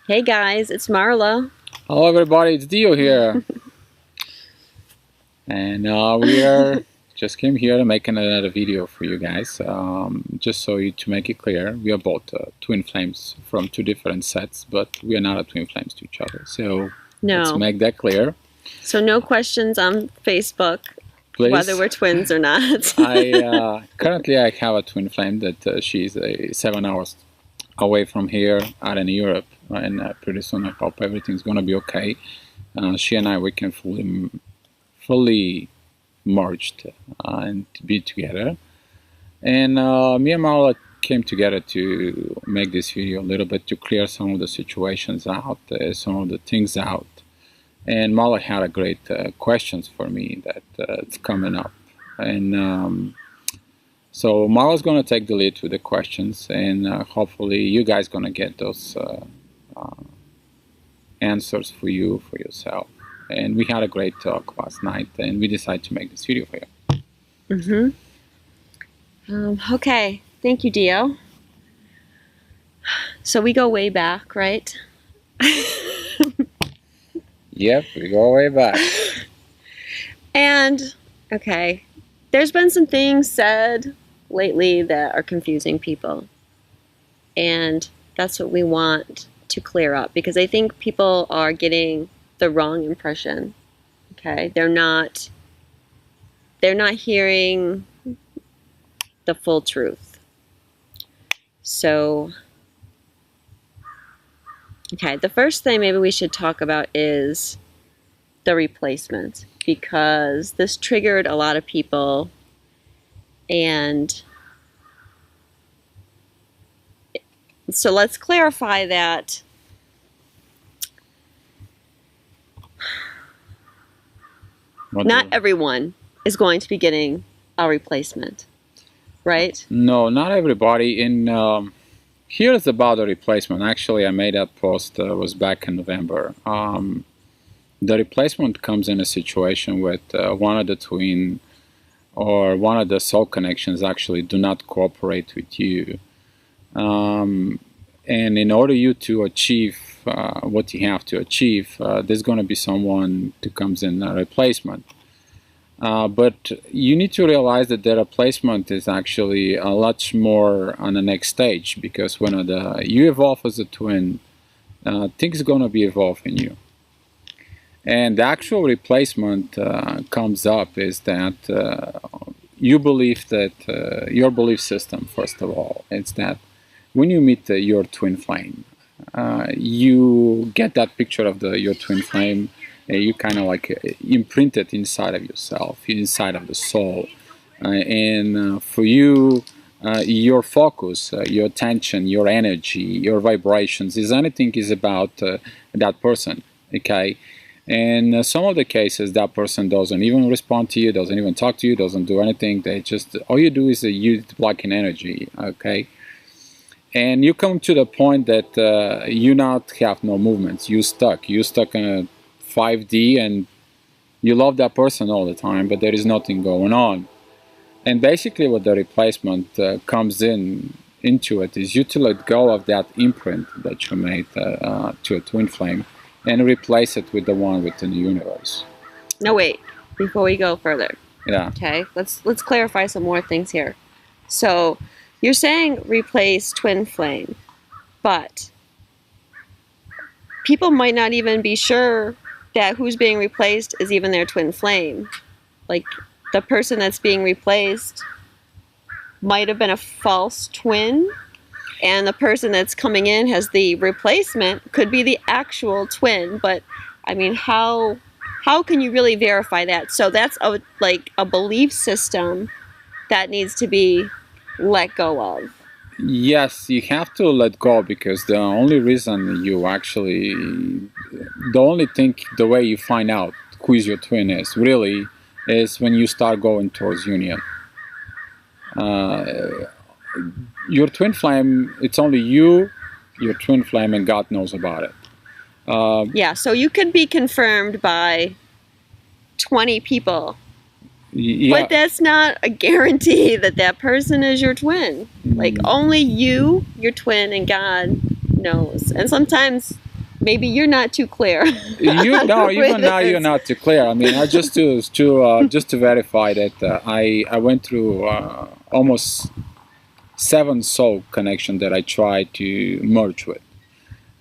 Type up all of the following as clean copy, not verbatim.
Hey guys, it's Marla. Hello everybody, it's Dio here. And we are just came here to make another video for you guys. Just to make it clear, we are both twin flames from two different sets, but we are not twin flames to each other. So let's make that clear. So no questions on Facebook, please, whether we're twins or not. Currently I have a twin flame that she's 7 hours away from here out in Europe, and pretty soon I hope everything's gonna be okay. She and I, we can fully merged and be together. And me and Marla came together to make this video a little bit to clear some of the situations out, some of the things out. And Marla had a great questions for me that it's coming up. And so Marla's going to take the lead with the questions, and hopefully you guys going to get those answers for yourself. And we had a great talk last night, and we decided to make this video for you. Okay, thank you, Dio. So we go way back, right? Yep, we go way back. And, okay, there's been some things said lately that are confusing people. And that's what we want to clear up, because I think people are getting the wrong impression. Okay, they're not hearing the full truth. So, okay, the first thing maybe we should talk about is the replacement, because this triggered a lot of people. And so let's clarify that not everyone is going to be getting a replacement, right? No, not everybody. And here's about the replacement. Actually, I made that post, was back in November. The replacement comes in a situation with one of the twin or one of the soul connections actually do not cooperate with you. And in order you to achieve what you have to achieve, there's going to be someone who comes in a replacement. But you need to realize that the replacement is actually a lot more on the next stage, because when you evolve as a twin, things are going to be evolving you. And the actual replacement comes up is that you believe that your belief system, first of all, is that when you meet your twin flame, you get that picture of your twin flame, you kind of like imprint it inside of yourself, inside of the soul. And for you, your focus, your attention, your energy, your vibrations, anything is about that person, okay? And some of the cases, that person doesn't even respond to you, doesn't even talk to you, doesn't do anything. They just, all you do is use blocking energy, okay? And you come to the point that you not have no movements. You're stuck in a 5D, and you love that person all the time, but there is nothing going on. And basically what the replacement comes into it is you to let go of that imprint that you made to a twin flame and replace it with the one within the universe. No, wait, before we go further. Yeah. Okay, let's clarify some more things here. So you're saying replace twin flame, but people might not even be sure that who's being replaced is even their twin flame. Like, the person that's being replaced might have been a false twin, and the person that's coming in as the replacement could be the actual twin. But I mean, how can you really verify that? So that's like a belief system that needs to be let go of. Yes, you have to let go, because the only reason you actually, the way you find out who is your twin is really is when you start going towards union. Your twin flame, it's only you, your twin flame, and God knows about it. Yeah, so you could be confirmed by 20 people. Yeah. But that's not a guarantee that that person is your twin. Like, only you, your twin, and God knows. And sometimes maybe you're not too clear. You know, even now you're not too clear. I mean, just to verify that I went through almost 7 soul connections that I tried to merge with,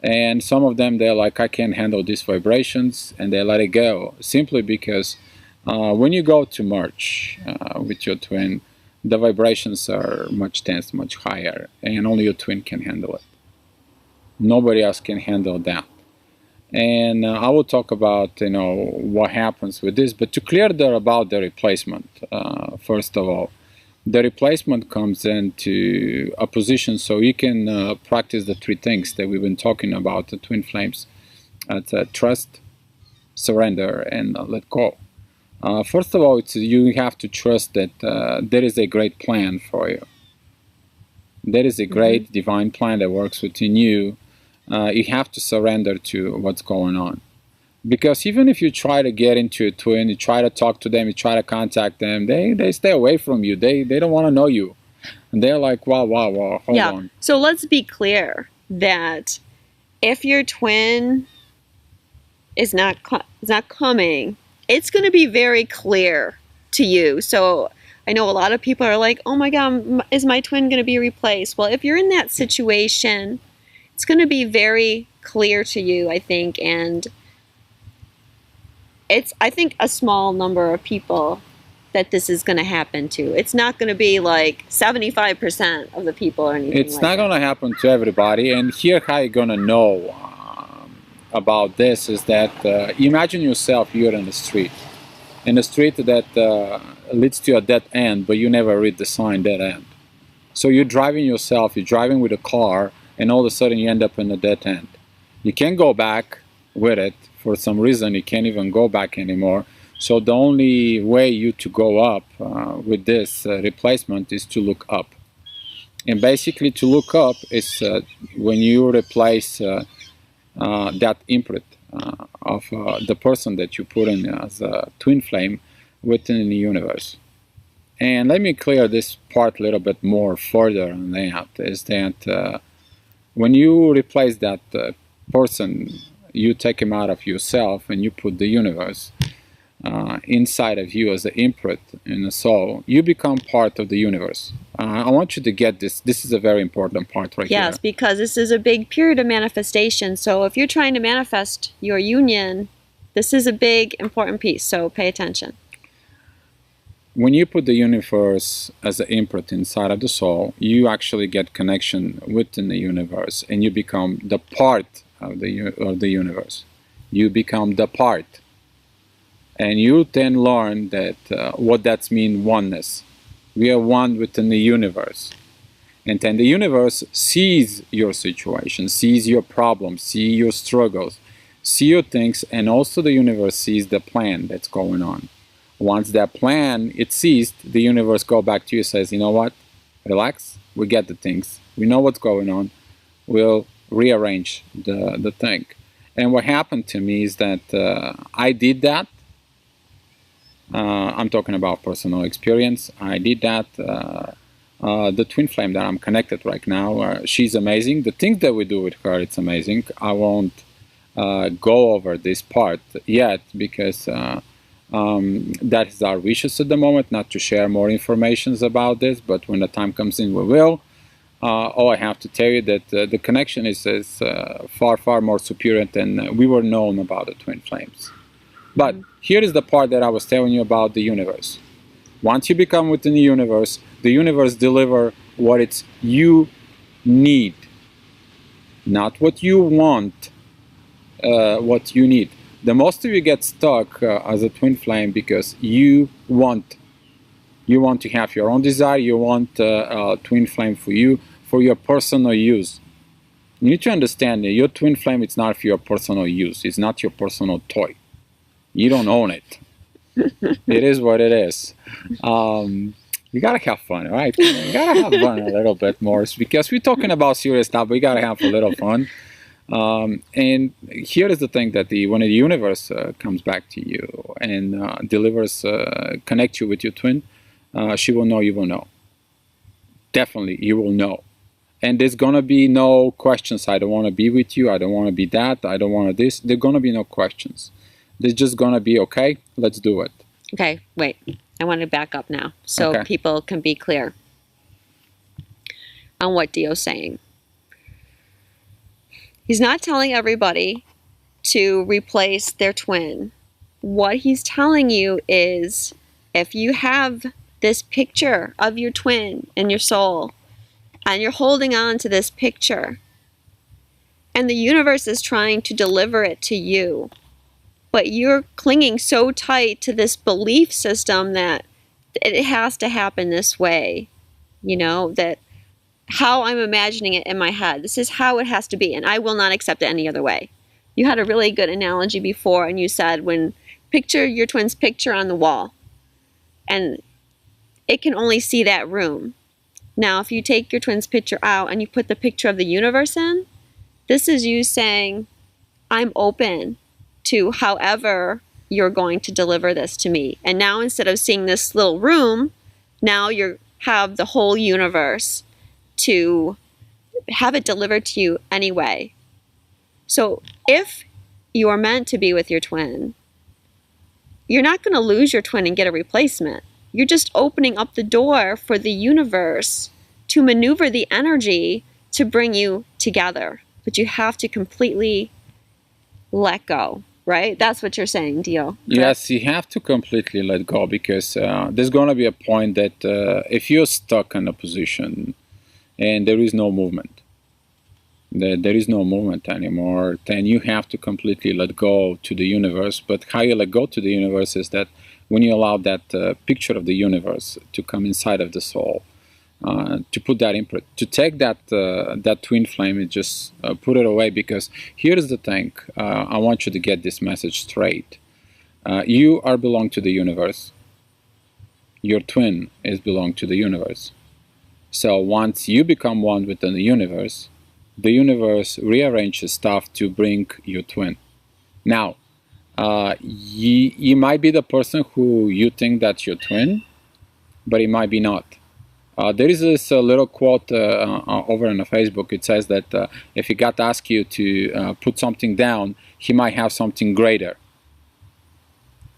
and some of them they're like, I can't handle these vibrations, and they let it go simply because when you go to merge with your twin, the vibrations are much tense, much higher, and only your twin can handle it. Nobody else can handle that. And I will talk about, you know, what happens with this. But to clear about the replacement, first of all, the replacement comes into a position so you can practice the 3 things that we've been talking about, the twin flames. It's trust, surrender, and let go. First of all, you have to trust that there is a great plan for you. There is a great divine plan that works within you. You have to surrender to what's going on. Because even if you try to get into a twin, you try to talk to them, you try to contact them, they stay away from you. They don't want to know you. And they're like, wow, hold on. So let's be clear that if your twin is not coming, it's going to be very clear to you. So I know a lot of people are like, oh my God, is my twin going to be replaced? Well, if you're in that situation, it's going to be very clear to you, I think, and it's, I think, a small number of people that this is going to happen to. It's not going to be like 75% of the people or anything. It's not going to happen to everybody. And here, how you're going to know about this is that imagine yourself, you're in the street that leads to a dead end, but you never read the sign dead end. So you're driving yourself, you're driving with a car, and all of a sudden you end up in a dead end. You can't go back with it. For some reason, you can't even go back anymore. So the only way you to go up with this replacement is to look up. And basically to look up is when you replace that imprint of the person that you put in as a twin flame within the universe. And let me clear this part a little bit more further on that, is that when you replace that person, you take him out of yourself and you put the universe inside of you as an imprint in the soul. You become part of the universe. I want you to get this. This is a very important part right here. Yes, because this is a big period of manifestation. So if you're trying to manifest your union, this is a big, important piece. So pay attention. When you put the universe as an imprint inside of the soul, you actually get connection within the universe, and you become the part of the universe. You become the part. And you then learn that what that means, oneness. We are one within the universe. And then the universe sees your situation, sees your problems, sees your struggles, sees your things, and also the universe sees the plan that's going on. Once that plan is seized, the universe goes back to you and says, you know what, relax, we get the things, we know what's going on, we'll rearrange the thing. And what happened to me is that I did that. I'm talking about personal experience. I did that. The twin flame that I'm connected right now, she's amazing. The things that we do with her, it's amazing. I won't go over this part yet because that is our wishes at the moment, not to share more information about this, but when the time comes in, we will. All I have to tell you that the connection is far more superior than we were known about the twin flames. But here is the part that I was telling you about the universe. Once you become within the universe delivers what it's you need, not what you want, what you need. The most of you get stuck as a twin flame because you want to have your own desire, you want a twin flame for you, for your personal use. You need to understand that your twin flame, it's not for your personal use, it's not your personal toy. You don't own it. It is what it is. You gotta have fun, right? You gotta have fun a little bit more, because we're talking about serious stuff, but you gotta have a little fun. And here is the thing, that when the universe comes back to you and delivers, connects you with your twin, she will know, you will know. Definitely, you will know. And there's gonna be no questions. I don't want to be with you. I don't want to be that. I don't want to this. There's gonna be no questions. There's just gonna be, okay, let's do it. Okay, wait. I want to back up now so people can be clear on what Dio's saying. He's not telling everybody to replace their twin. What he's telling you is, if you have this picture of your twin in your soul, and you're holding on to this picture, and the universe is trying to deliver it to you, but you're clinging so tight to this belief system that it has to happen this way, you know, that how I'm imagining it in my head, this is how it has to be, and I will not accept it any other way. You had a really good analogy before, and you said, when picture your twin's picture on the wall, and it can only see that room. Now, if you take your twin's picture out and you put the picture of the universe in, this is you saying, I'm open to however you're going to deliver this to me. And now, instead of seeing this little room, now you have the whole universe to have it delivered to you anyway. So if you are meant to be with your twin, you're not going to lose your twin and get a replacement. You're just opening up the door for the universe to maneuver the energy to bring you together. But you have to completely let go, right? That's what you're saying, Dio. Yes, you have to completely let go, because there's going to be a point that if you're stuck in a position and there is no movement, there is no movement anymore, then you have to completely let go to the universe. But how you let go to the universe is that when you allow that picture of the universe to come inside of the soul, to put that imprint, to take that that twin flame and just put it away. Because here's the thing, I want you to get this message straight. You are belong to the universe. Your twin is belong to the universe. So once you become one with the universe rearranges stuff to bring your twin. Now, you might be the person who you think that's your twin, but it might be not. There is this little quote over on Facebook. It says that if God asks you to put something down, he might have something greater.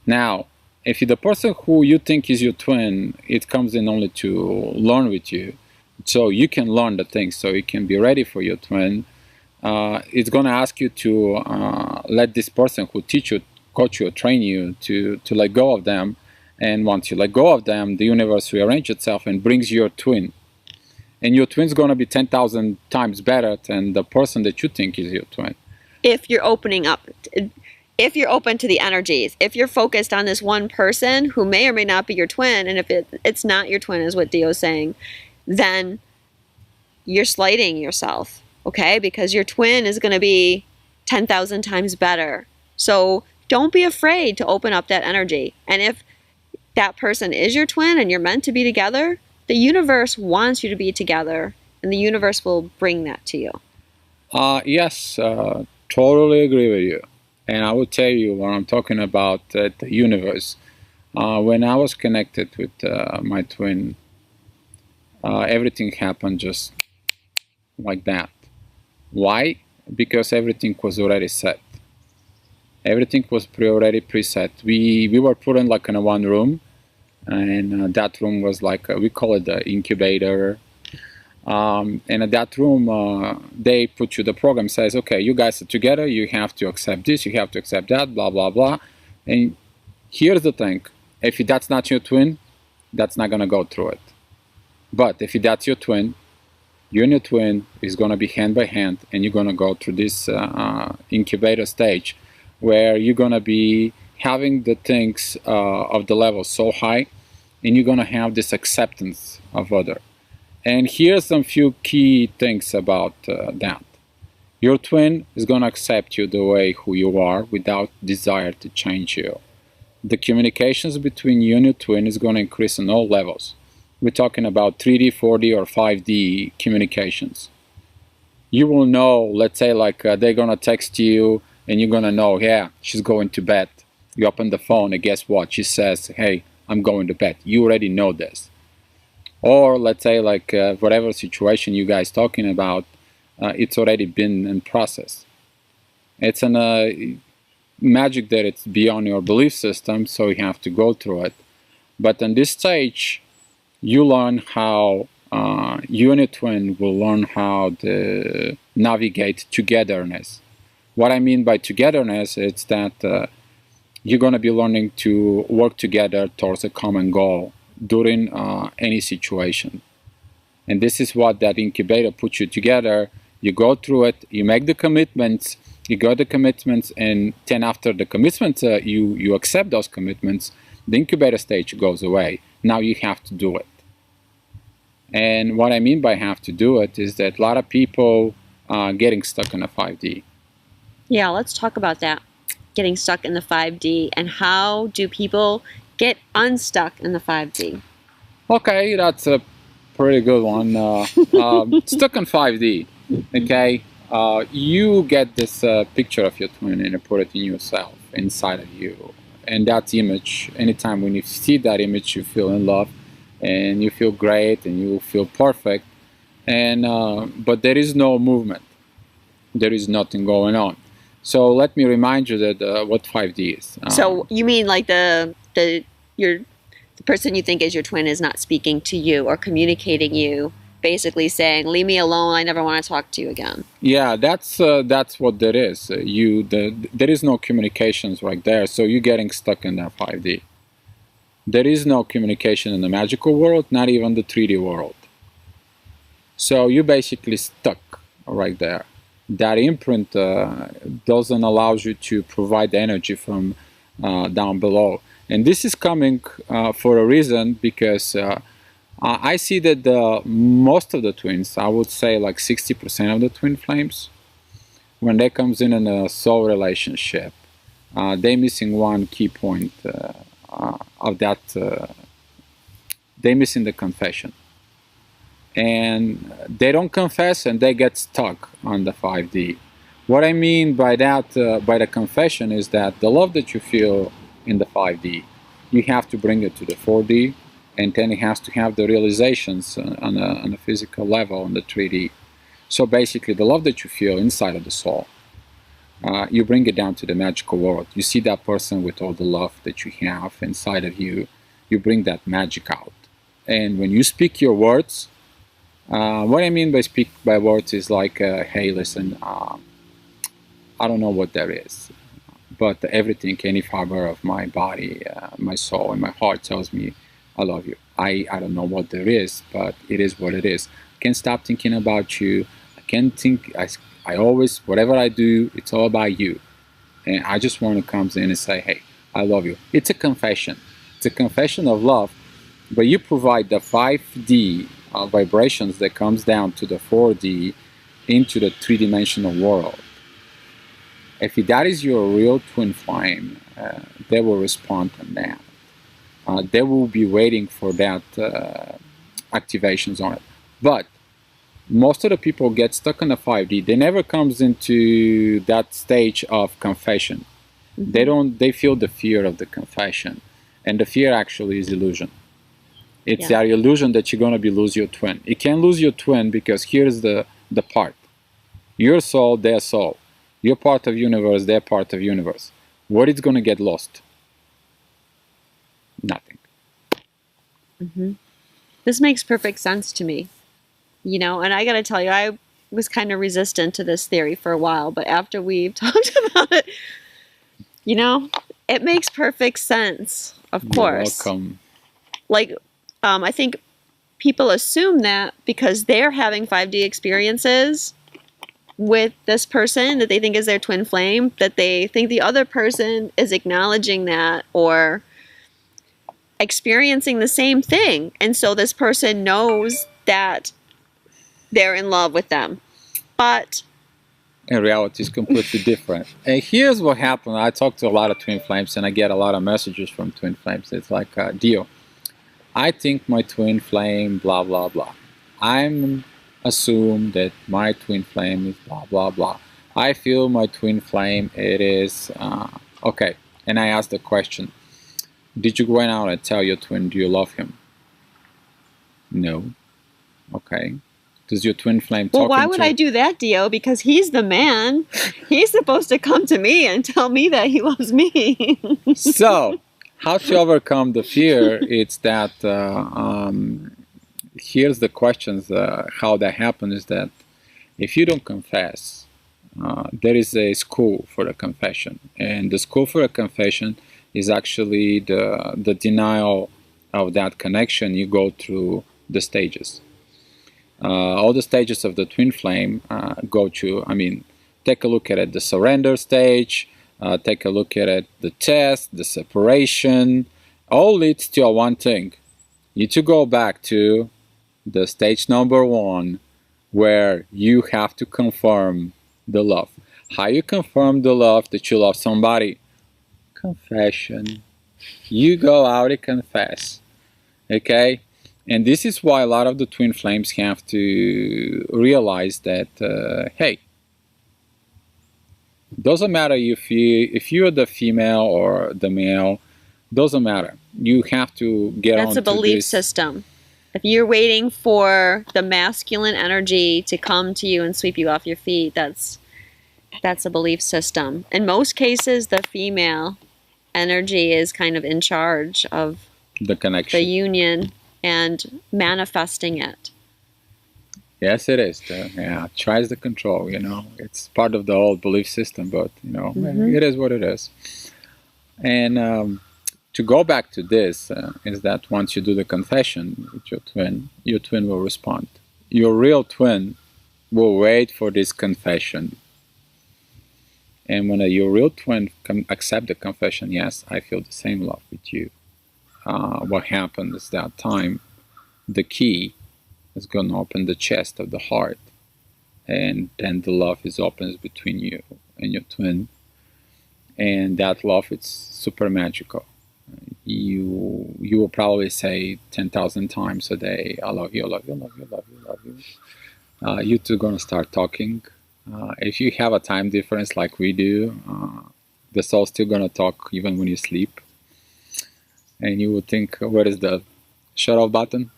Now, if the person who you think is your twin, it comes in only to learn with you, so you can learn the things, so you can be ready for your twin. It's going to ask you to let this person who teach you, coach you, train you to let go of them. And once you let go of them, the universe rearranges itself and brings your twin. And your twin's going to be 10,000 times better than the person that you think is your twin. If you're opening up, if you're open to the energies, if you're focused on this one person who may or may not be your twin, and if it's not your twin, is what Dio's saying, then you're slighting yourself, okay? Because your twin is going to be 10,000 times better. So don't be afraid to open up that energy. And if that person is your twin and you're meant to be together, the universe wants you to be together, and the universe will bring that to you. Yes, totally agree with you. And I will tell you when I'm talking about the universe. When I was connected with my twin, everything happened just like that. Why? Because everything was already set. Everything was already preset. We were put in like in one room, and that room was like, we call it the incubator. And in that room, they put you, the program says, okay, you guys are together, you have to accept this, you have to accept that, blah, blah, blah. And here's the thing, if that's not your twin, that's not going to go through it. But if that's your twin, you and your twin is going to be hand by hand, and you're going to go through this incubator stage, where you're going to be having the things of the level so high, and you're going to have this acceptance of other. And here's some few key things about that. Your twin is going to accept you the way who you are without desire to change you. The communications between you and your twin is going to increase on all levels. We're talking about 3D, 4D, or 5D communications. You will know, let's say like they're going to text you, and you're going to know, yeah, she's going to bed. You open the phone, and guess what? She says, hey, I'm going to bed. You already know this. Or let's say like whatever situation you guys talking about, it's already been in process. It's an magic that it's beyond your belief system, so you have to go through it. But on this stage, you learn how you and your twin will learn how to navigate togetherness. What I mean by togetherness is that you're going to be learning to work together towards a common goal during any situation. And this is what that incubator puts you together. You go through it, you make the commitments, you got the commitments, and then after the commitments, you accept those commitments, the incubator stage goes away. Now you have to do it. And what I mean by have to do it is that a lot of people are getting stuck in a 5D. Yeah, let's talk about that. Getting stuck in the 5D, and how do people get unstuck in the 5D? Okay, that's a pretty good one. Stuck in 5D. Okay, you get this picture of your twin and you put it in yourself, inside of you. And that image, anytime when you see that image, you feel in love and you feel great and you feel perfect. And but there is no movement. There is nothing going on. So let me remind you that what 5D is. So you mean like the person you think is your twin is not speaking to you or communicating you, basically saying, "Leave me alone. I never want to talk to you again." Yeah, that's what there is. There is no communications right there, so you're getting stuck in that 5D. There is no communication in the magical world, not even the 3D world. So you're basically stuck right there. That imprint doesn't allow you to provide energy from down below. And this is coming for a reason, because I see that most of the twins, I would say like 60% of the twin flames, when they comes in a soul relationship, they're missing one key point of that. They're missing the confession. And they don't confess and they get stuck on the 5D. What I mean by that, by the confession, is that the love that you feel in the 5D, you have to bring it to the 4D, and then it has to have the realizations on a physical level on the 3D. So basically, the love that you feel inside of the soul, you bring it down to the magical world. You see that person with all the love that you have inside of you, you bring that magic out. And when you speak your words, what I mean by speak by words is like, hey, listen, I don't know what there is, but everything, any fiber of my body, my soul, and my heart tells me I love you. I don't know what there is, but it is what it is. I can't stop thinking about you. I can't think, I always, whatever I do, it's all about you. And I just want to come in and say, hey, I love you. It's a confession. It's a confession of love, but you provide the 5D vibrations that comes down to the 4D into the three-dimensional world. If that is your real twin flame, they will respond on that. They will be waiting for that activations on it. But most of the people get stuck in the 5D. They never comes into that stage of confession. Mm-hmm. They feel the fear of the confession. And the fear actually is illusion. It's that illusion that you're going to lose your twin. You can't lose your twin, because here's the part. Your soul, their soul. You're part of universe, they're part of universe. What is going to get lost? Nothing. Mm-hmm. This makes perfect sense to me. You know, and I got to tell you, I was kind of resistant to this theory for a while, but after we've talked about it, you know, it makes perfect sense, of course. You're welcome. Like, I think people assume that because they're having 5D experiences with this person that they think is their twin flame, that they think the other person is acknowledging that or experiencing the same thing. And so this person knows that they're in love with them. But in reality, it's completely different. And here's what happened. I talk to a lot of twin flames and I get a lot of messages from twin flames. It's like, Dio, I think my twin flame, blah, blah, blah. I'm assume that my twin flame is blah, blah, blah. I feel my twin flame, it is, okay. And I ask the question, did you go out and tell your twin, do you love him? No. Okay. Does your twin flame Well, talk why would I do that, Dio? Because he's the man. He's supposed to come to me and tell me that he loves me. So, how to overcome the fear? It's that here's the questions. How that happens is that if you don't confess, there is a school for a confession, and the school for a confession is actually the denial of that connection. You go through the stages. All the stages of the twin flame go to, I mean, take a look at it, the surrender stage, take a look at it, the test, the separation, all leads to one thing. You need to go back to the stage number 1, where you have to confirm the love. How you confirm the love that you love somebody? Confession. You go out and confess. Okay? And this is why a lot of the twin flames have to realize that, hey, doesn't matter if you're the female or the male, doesn't matter. You have to get on. That's a belief system. If you're waiting for the masculine energy to come to you and sweep you off your feet, that's a belief system. In most cases, the female energy is kind of in charge of the connection, the union, and manifesting it. Yes, it is. Yeah, tries the control, It's part of the old belief system, but, it is what it is. And to go back to this, is that once you do the confession with your twin will respond. Your real twin will wait for this confession. And when your real twin accept the confession, yes, I feel the same love with you. What happens is that time, the key is going to open the chest of the heart, and then the love is opens between you and your twin, and that love is super magical. You will probably say 10,000 times a day, I love you, I love you, I love you, I love you, I love you. You two are going to start talking. If you have a time difference like we do, the soul's still going to talk even when you sleep. And you would think, where is the shut off button?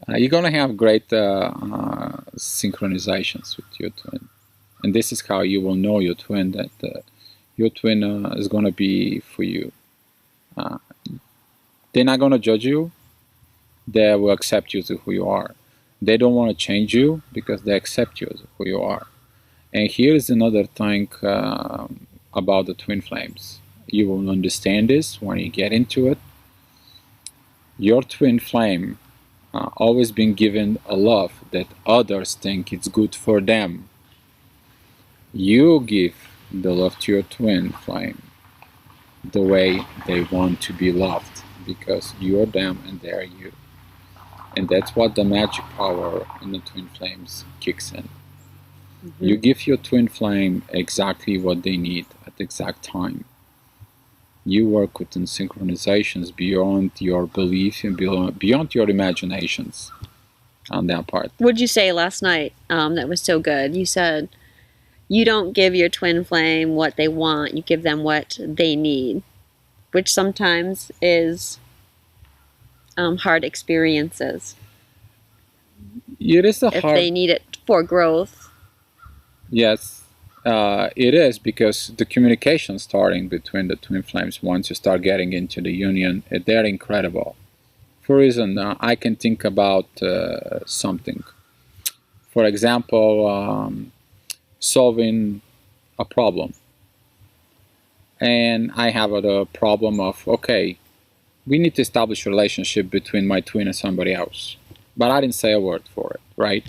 You're going to have great synchronizations with your twin. And this is how you will know your twin, that your twin is going to be for you. They're not going to judge you. They will accept you to who you are. They don't want to change you because they accept you as who you are. And here's another thing about the twin flames. You will understand this when you get into it. Your twin flame always been given a love that others think it's good for them. You give the love to your twin flame the way they want to be loved, because you're them and they're you. And that's what the magic power in the twin flames kicks in. Mm-hmm. You give your twin flame exactly what they need at the exact time. You work within synchronizations beyond your belief and beyond your imaginations on that part. What did you say last night that was so good? You said you don't give your twin flame what they want, you give them what they need, which sometimes is hard experiences. It is if they need it for growth. Yes. It is, because the communication starting between the twin flames, once you start getting into the union, they're incredible. For reason, I can think about something. For example, solving a problem. And I have a problem of, okay, we need to establish a relationship between my twin and somebody else. But I didn't say a word for it, right?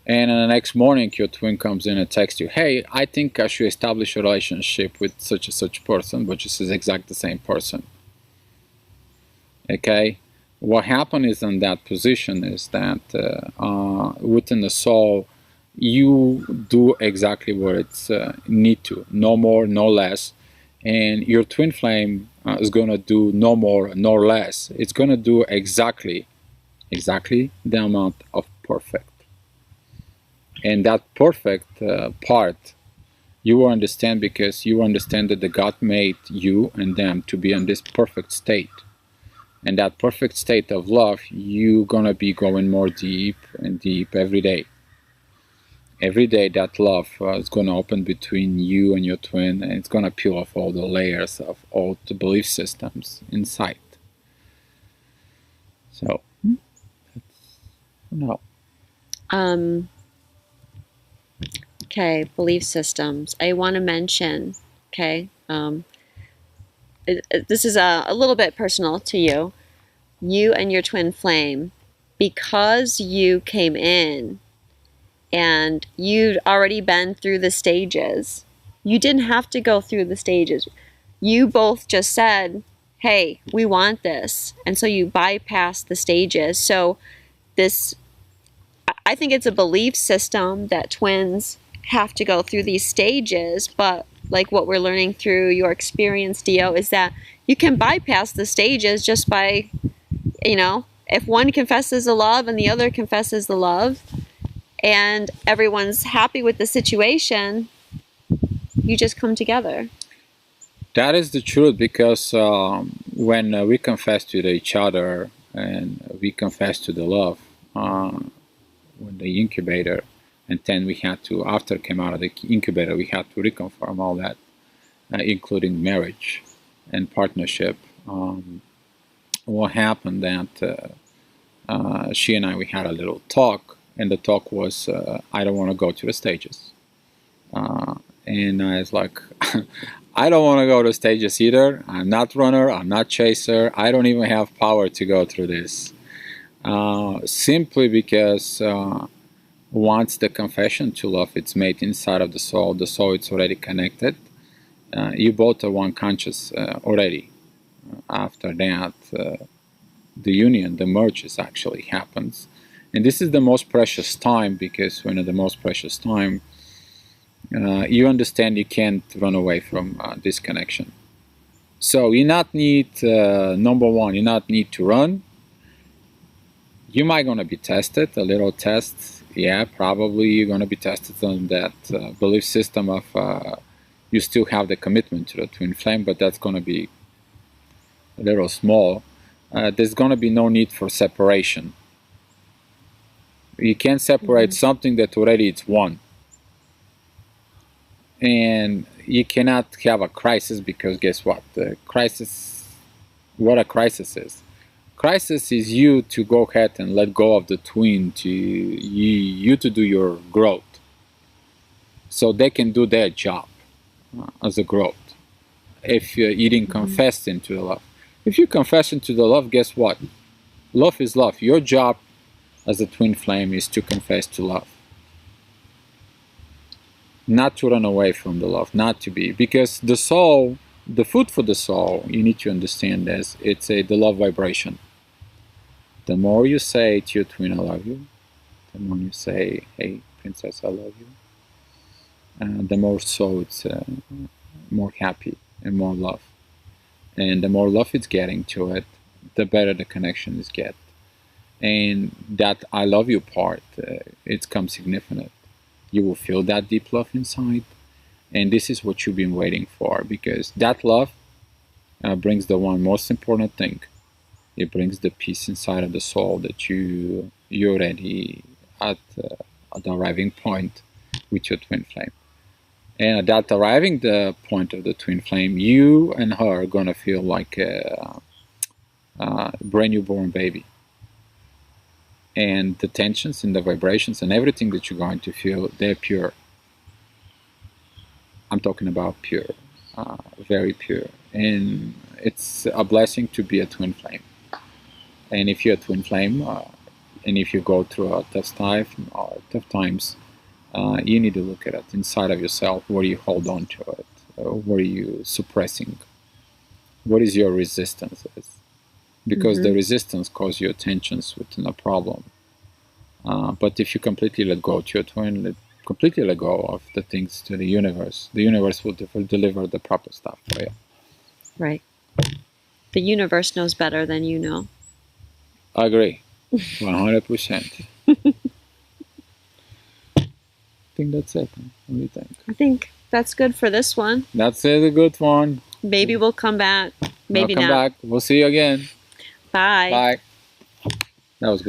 And the next morning, your twin comes in and texts you, hey, I think I should establish a relationship with such and such person, but this is exactly the same person. Okay? What happened is in that position is that within the soul, you do exactly what it's need to, no more, no less. And your twin flame is going to do no more, no less. It's going to do exactly the amount of perfect. And that perfect part, you will understand, because you understand that the God made you and them to be in this perfect state. And that perfect state of love, you're gonna be going more deep and deep every day. Every day that love is gonna open between you and your twin, and it's gonna peel off all the layers of all the belief systems inside. So, no. Okay, belief systems. I want to mention, okay, this is a little bit personal to you. You and your twin flame, because you came in and you'd already been through the stages, you didn't have to go through the stages. You both just said, hey, we want this. And so you bypassed the stages. So this, I think it's a belief system that twins have to go through these stages, but like what we're learning through your experience, Dio, is that you can bypass the stages just by, if one confesses the love and the other confesses the love, and everyone's happy with the situation, you just come together. That is the truth, because when we confess to each other and we confess to the love, when the incubator, and then we had to, after came out of the incubator, we had to reconfirm all that, including marriage and partnership. What happened that she and I, we had a little talk, and the talk was, I don't want to go to the stages. And I was like, I don't want to go to stages either. I'm not runner, I'm not chaser. I don't even have power to go through this. Simply because once the confession to love it's made inside of the soul it's already connected. You both are one conscious already. After that, the union, the merge actually happens. And this is the most precious time, because when the most precious time, you understand you can't run away from this connection. So you not need, number one, you not need to run. You might gonna be tested, a little test. Yeah, probably you're gonna be tested on that belief system of you still have the commitment to the twin flame, but that's gonna be a little small. There's gonna be no need for separation. You can't separate something that already it's one. And you cannot have a crisis, because guess what? What a crisis is. Crisis is you to go ahead and let go of the twin, to you to do your growth, so they can do their job as a growth. If you didn't confess into the love, if you confess into the love, guess what? Love is love. Your job as a twin flame is to confess to love, not to run away from the love, not to be, because the soul, the food for the soul, you need to understand this, it's the love vibration. The more you say to your twin, I love you, the more you say, hey, princess, I love you, the more so it's more happy and more love. And the more love it's getting to it, the better the connection is get. And that I love you part, it's come significant. You will feel that deep love inside. And this is what you've been waiting for, because that love brings the one most important thing. It brings the peace inside of the soul that you're already at the arriving point with your twin flame. And at that arriving the point of the twin flame, you and her are going to feel like a brand new born baby. And the tensions and the vibrations and everything that you're going to feel, they're pure. I'm talking about pure, very pure. And it's a blessing to be a twin flame. And if you're a twin flame, and if you go through a tough times, you need to look at it inside of yourself. Where you hold on to it? What are you suppressing? What is your resistance? Because the resistance causes you tensions within a problem. But if you completely let go to your twin, completely let go of the things to the universe will deliver the proper stuff for you. Right. The universe knows better than you know. I agree. 100%. I think that's it. What do you think? I think that's good for this one. That's a good one. Maybe we'll come back. Maybe not. We'll come back. We'll see you again. Bye. Bye. That was good.